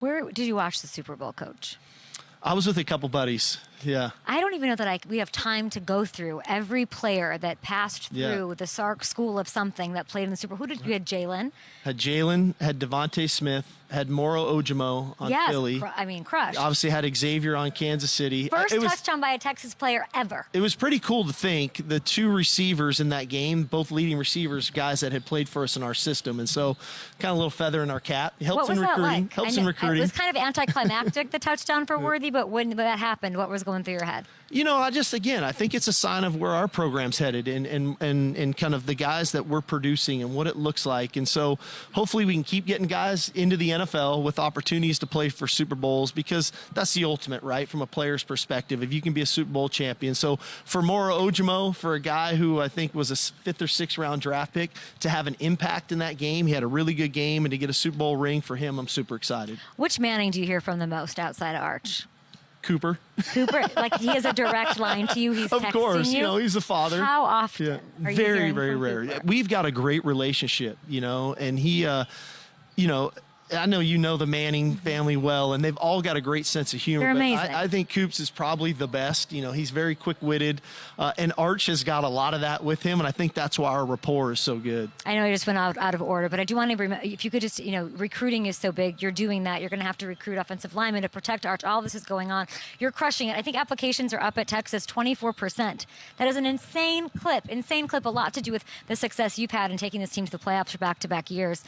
Where did you watch the Super Bowl, Coach? I was with a couple buddies. Yeah. I don't even know that we have time to go through every player that passed through the Sark School of something that played in the Super Bowl. Who did you had? Jalen? Had Jalen, had Devontae Smith, had Moro Ojimo on Philly. Crush. Obviously had Xavier on Kansas City. First touchdown by a Texas player ever. It was pretty cool to think the two receivers in that game, both leading receivers, guys that had played for us in our system. And so kind of a little feather in our cap. It helps in recruiting. Like? Helps in recruiting. It was kind of anticlimactic, the touchdown for Worthy, but when that happened, what was going through your head? You know, I think it's a sign of where our program's headed and kind of the guys that we're producing and what it looks like. And so hopefully we can keep getting guys into the NFL with opportunities to play for Super Bowls, because that's the ultimate, right, from a player's perspective, if you can be a Super Bowl champion. So for Moro Ojimo, for a guy who I think was a 5th or 6th round draft pick, to have an impact in that game, he had a really good game, and to get a Super Bowl ring for him, I'm super excited. Which Manning do you hear from the most outside of Arch? Cooper, like he has a direct line to you. He's of texting course, you. he's a father. How often? Are you very, very from rare. Cooper? We've got a great relationship, and he, I know you know the Manning family well, and they've all got a great sense of humor. They're amazing. But I think Coops is probably the best. He's very quick-witted, and Arch has got a lot of that with him, and I think that's why our rapport is so good. I know I just went out of order, but I do want to remember, if you could just, recruiting is so big. You're doing that. You're going to have to recruit offensive linemen to protect Arch. All this is going on. You're crushing it. I think applications are up at Texas 24%. That is an insane clip. A lot to do with the success you've had in taking this team to the playoffs for back-to-back years.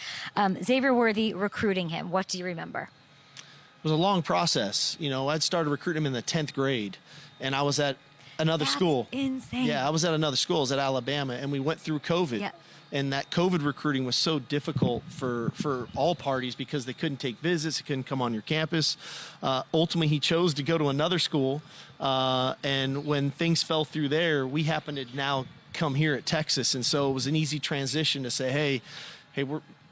Xavier Worthy recruiting him. What do you remember? It was a long process. I'd started recruiting him in the 10th grade, and I was at another school. Insane. Yeah, I was at another school. I was at Alabama, and we went through COVID. Yeah. And that COVID recruiting was so difficult for all parties, because they couldn't take visits, they couldn't come on your campus. Ultimately, he chose to go to another school, and when things fell through there, we happened to now come here at Texas, and so it was an easy transition to say, hey,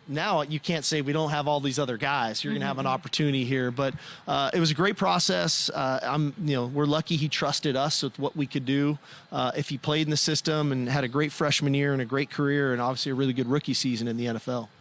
now you can't say we don't have all these other guys. You're going to have an opportunity here. But it was a great process. We're lucky he trusted us with what we could do if he played in the system, and had a great freshman year and a great career, and obviously a really good rookie season in the NFL.